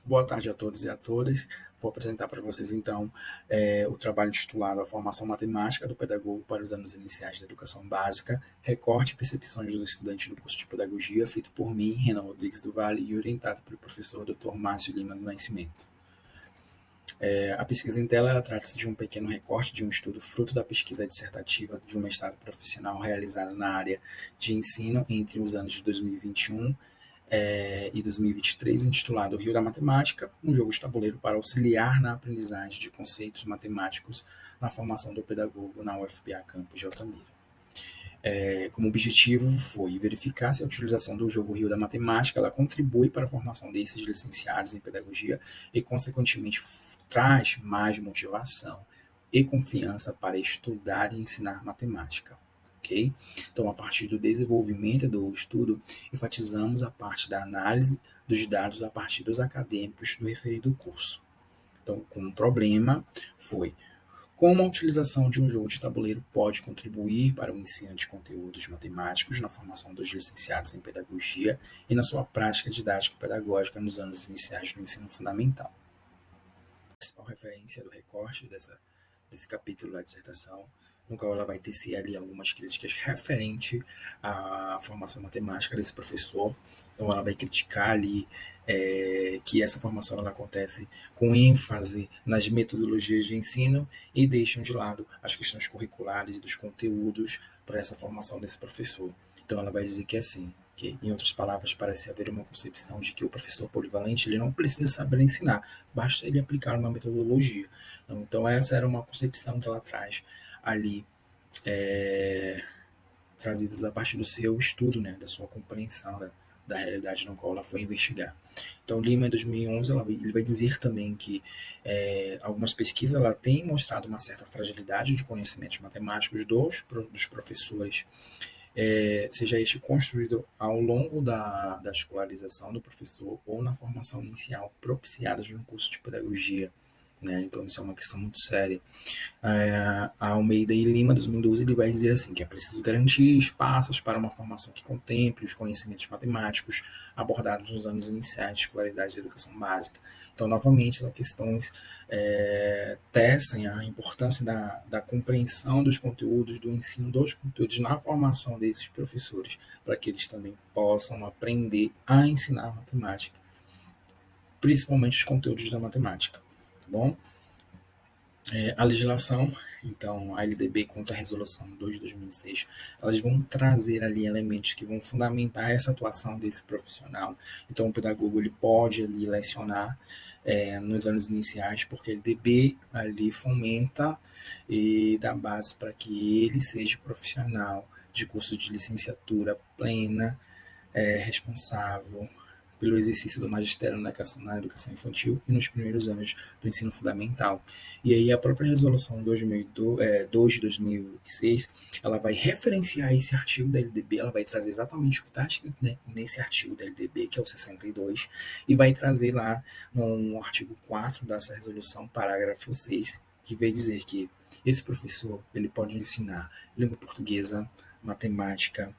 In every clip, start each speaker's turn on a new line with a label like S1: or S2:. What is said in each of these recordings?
S1: Boa tarde a todos e a todas. Vou apresentar para vocês, então, o trabalho intitulado A Formação Matemática do Pedagogo para os Anos Iniciais da Educação Básica, recorte e percepções dos estudantes do curso de Pedagogia, feito por mim, Renan Rodrigues do Vale, e orientado pelo professor Dr. Márcio Lima do Nascimento. A pesquisa em tela trata-se de um pequeno recorte de um estudo fruto da pesquisa dissertativa de um mestrado profissional realizado na área de ensino entre os anos de 2021 e 2023, intitulado Rio da Matemática, um jogo de tabuleiro para auxiliar na aprendizagem de conceitos matemáticos na formação do pedagogo na UFPA Campus de Altamira. Como objetivo foi verificar se a utilização do jogo Rio da Matemática ela contribui para a formação desses licenciados em pedagogia e, consequentemente, traz mais motivação e confiança para estudar e ensinar matemática. Okay? Então, a partir do desenvolvimento do estudo, enfatizamos a parte da análise dos dados a partir dos acadêmicos do referido curso. Então, como problema foi como a utilização de um jogo de tabuleiro pode contribuir para o ensino de conteúdos matemáticos na formação dos licenciados em pedagogia e na sua prática didático-pedagógica nos anos iniciais do ensino fundamental. A principal referência do recorte desse capítulo da dissertação, no qual ela vai tecer ali algumas críticas referente à formação matemática desse professor. Então, ela vai criticar ali que essa formação ela acontece com ênfase nas metodologias de ensino e deixam de lado as questões curriculares e dos conteúdos para essa formação desse professor. Então, ela vai dizer que é assim, que, em outras palavras, parece haver uma concepção de que o professor polivalente ele não precisa saber ensinar, basta ele aplicar uma metodologia. Então, essa era uma concepção que ela traz ali, trazidas a partir do seu estudo, né, da sua compreensão da realidade na qual ela foi investigar. Então, Lima, em 2011, ele vai dizer também que algumas pesquisas ela têm mostrado uma certa fragilidade de conhecimentos matemáticos dos professores, seja este construído ao longo da escolarização do professor ou na formação inicial propiciada de um curso de pedagogia. Né? Então, isso é uma questão muito séria. A Almeida e Lima, 2012, ele vai dizer assim, que é preciso garantir espaços para uma formação que contemple os conhecimentos matemáticos abordados nos anos iniciais de escolaridade da educação básica. Então, novamente, essas questões tecem a importância da compreensão dos conteúdos, do ensino dos conteúdos na formação desses professores, para que eles também possam aprender a ensinar matemática, principalmente os conteúdos da matemática. Tá bom? A legislação, então, a LDB contra a Resolução 2 de 2006, elas vão trazer ali elementos que vão fundamentar essa atuação desse profissional. Então, o pedagogo ele pode ali lecionar nos anos iniciais, porque a LDB ali fomenta e dá base para que ele seja profissional de curso de licenciatura plena, responsável pelo exercício do magistério na educação infantil e nos primeiros anos do ensino fundamental. E aí a própria resolução 2 de 2006, ela vai referenciar esse artigo da LDB, ela vai trazer exatamente o que está escrito, né, nesse artigo da LDB, que é o 62, e vai trazer lá no artigo 4 dessa resolução, parágrafo 6, que vai dizer que esse professor ele pode ensinar língua portuguesa, matemática,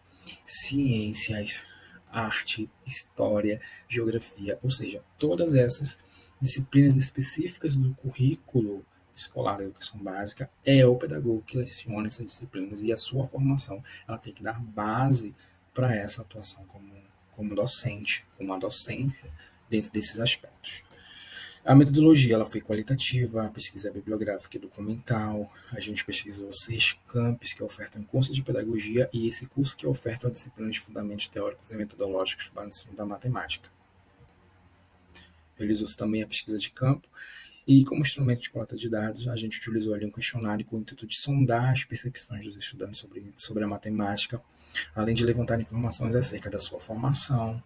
S1: ciências, arte, história, geografia, ou seja, todas essas disciplinas específicas do currículo escolar da educação básica, é o pedagogo que leciona essas disciplinas e a sua formação ela tem que dar base para essa atuação como docente, como a docência dentro desses aspectos. A metodologia ela foi qualitativa, a pesquisa bibliográfica e documental, a gente pesquisou 6 campos que ofertam curso de pedagogia e esse curso que oferta a disciplina de fundamentos teóricos e metodológicos para o ensino da matemática. Realizou-se também a pesquisa de campo e, como instrumento de coleta de dados, a gente utilizou ali um questionário com o intuito de sondar as percepções dos estudantes sobre a matemática, além de levantar informações acerca da sua formação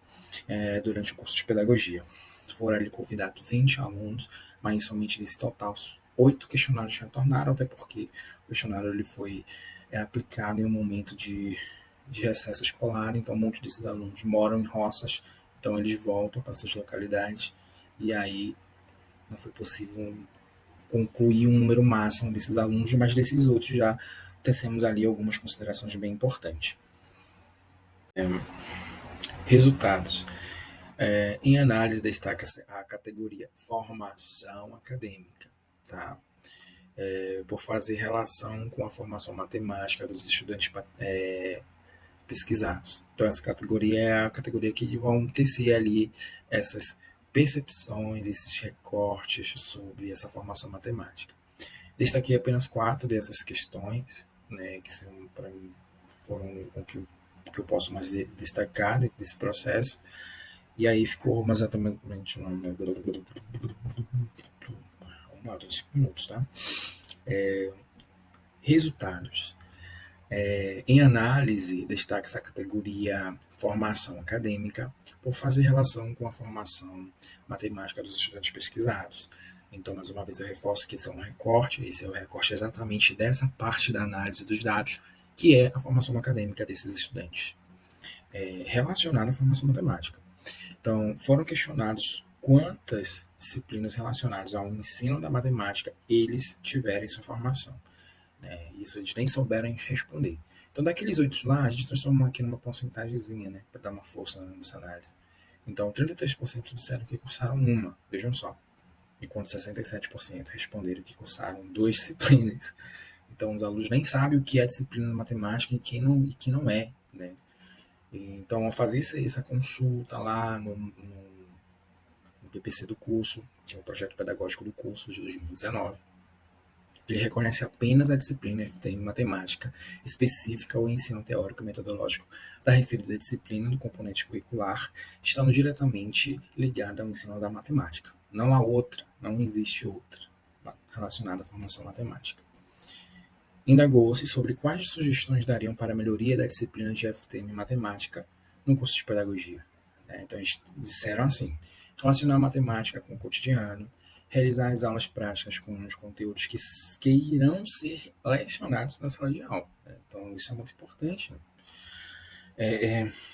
S1: durante o curso de pedagogia. Foram ali convidados 20 alunos, mas somente desse total 8 questionários retornaram, até porque o questionário ele foi aplicado em um momento de recesso escolar, então muitos desses alunos moram em roças, então eles voltam para suas localidades, e aí não foi possível concluir um número máximo desses alunos, mas desses outros já tecemos ali algumas considerações bem importantes. Resultados. Em análise, destaca-se a categoria formação acadêmica, tá? Por fazer relação com a formação matemática dos estudantes pesquisados. Então, essa categoria é a categoria que vão tecer ali essas percepções, esses recortes sobre essa formação matemática. Destaquei apenas 4 dessas questões, né, que são, para mim, foram o que eu posso mais destacar desse processo. E aí ficou mais exatamente vamos lá, 5 minutos, tá? Resultados. Em análise, destaca essa categoria formação acadêmica por fazer relação com a formação matemática dos estudantes pesquisados. Então, mais uma vez, eu reforço que esse é um recorte, exatamente dessa parte da análise dos dados, que é a formação acadêmica desses estudantes, relacionada à formação matemática. Então, foram questionados quantas disciplinas relacionadas ao ensino da matemática eles tiveram em sua formação. Isso eles nem souberam responder. Então, daqueles 8 lá, a gente transformou aqui numa porcentagemzinha, né, para dar uma força nessa análise. Então, 33% disseram que cursaram uma, vejam só, enquanto 67% responderam que cursaram 2 disciplinas. Então, os alunos nem sabem o que é disciplina de matemática e que não é, né? Então, ao fazer essa consulta lá no PPC do curso, que é o projeto pedagógico do curso de 2019, ele reconhece apenas a disciplina FTM Matemática específica ou ensino teórico e metodológico da referida disciplina do componente curricular, estando diretamente ligada ao ensino da matemática. Não há outra, não existe outra relacionada à formação matemática. Indagou-se sobre quais sugestões dariam para a melhoria da disciplina de FTM Matemática no curso de pedagogia. Então, eles disseram assim: relacionar a matemática com o cotidiano, realizar as aulas práticas com os conteúdos que irão ser lecionados na sala de aula. Então, isso é muito importante.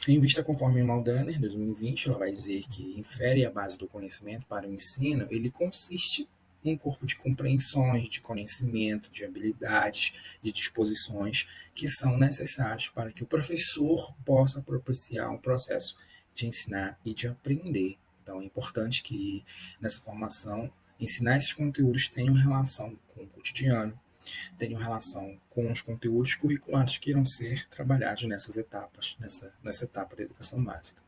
S1: Em vista conforme Maldaner, 2020, ela vai dizer que infere a base do conhecimento para o ensino, ele consiste um corpo de compreensões, de conhecimento, de habilidades, de disposições que são necessários para que o professor possa propiciar um processo de ensinar e de aprender. Então, é importante que nessa formação ensinar esses conteúdos tenham relação com o cotidiano, tenham relação com os conteúdos curriculares que irão ser trabalhados nessas etapas, nessa etapa da educação básica.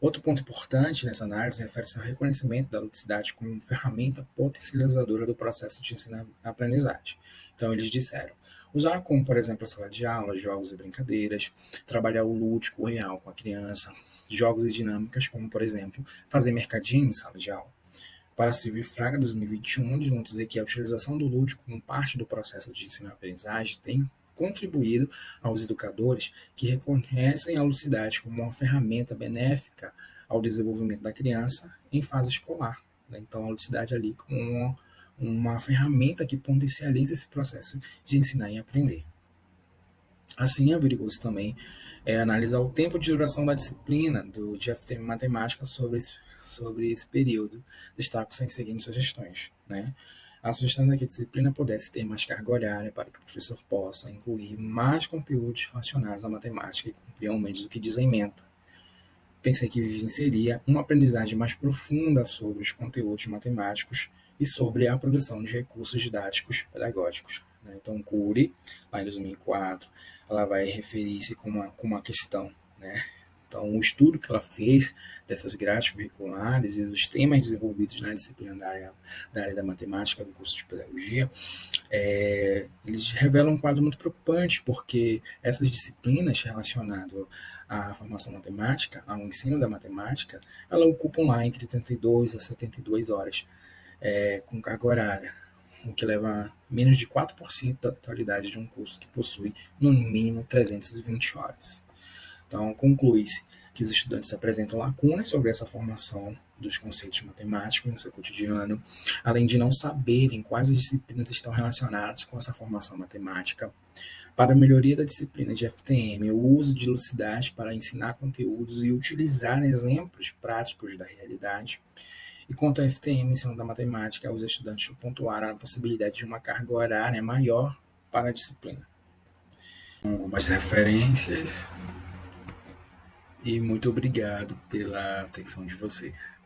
S1: Outro ponto importante nessa análise refere-se ao reconhecimento da ludicidade como ferramenta potencializadora do processo de ensino-aprendizagem. Então, eles disseram: usar como, por exemplo, a sala de aula, jogos e brincadeiras, trabalhar o lúdico, o real com a criança, jogos e dinâmicas, como, por exemplo, fazer mercadinho em sala de aula. Para Silvio e Fraga, 2021, eles vão dizer que a utilização do lúdico como parte do processo de ensino-aprendizagem tem contribuído aos educadores que reconhecem a ludicidade como uma ferramenta benéfica ao desenvolvimento da criança em fase escolar. Então, a ludicidade ali como uma ferramenta que potencializa esse processo de ensinar e aprender. Assim, averigou-se também analisar o tempo de duração da disciplina de FTM Matemática sobre esse período. Destaco-se em seguintes sugestões. A sugestão é que a disciplina pudesse ter mais carga horária para que o professor possa incluir mais conteúdos relacionados à matemática e cumprir ao menos o que diz a ementa. Pensei que seria uma aprendizagem mais profunda sobre os conteúdos matemáticos e sobre a produção de recursos didáticos pedagógicos. Então, Cury, lá em 2004, ela vai referir-se com uma questão, Então, o estudo que ela fez dessas grades curriculares e dos temas desenvolvidos na disciplina da área da matemática do curso de pedagogia, eles revelam um quadro muito preocupante, porque essas disciplinas relacionadas à formação matemática, ao ensino da matemática, elas ocupam lá entre 32 a 72 horas com carga horária, o que leva a menos de 4% da totalidade de um curso que possui, no mínimo, 320 horas. Então, conclui-se que os estudantes apresentam lacunas sobre essa formação dos conceitos matemáticos no seu cotidiano, além de não saberem quais disciplinas estão relacionadas com essa formação matemática. Para a melhoria da disciplina de FTM, o uso de lucidez para ensinar conteúdos e utilizar exemplos práticos da realidade. E quanto ao FTM, ensino da matemática, os estudantes pontuaram a possibilidade de uma carga horária maior para a disciplina. Algumas referências. E muito obrigado pela atenção de vocês.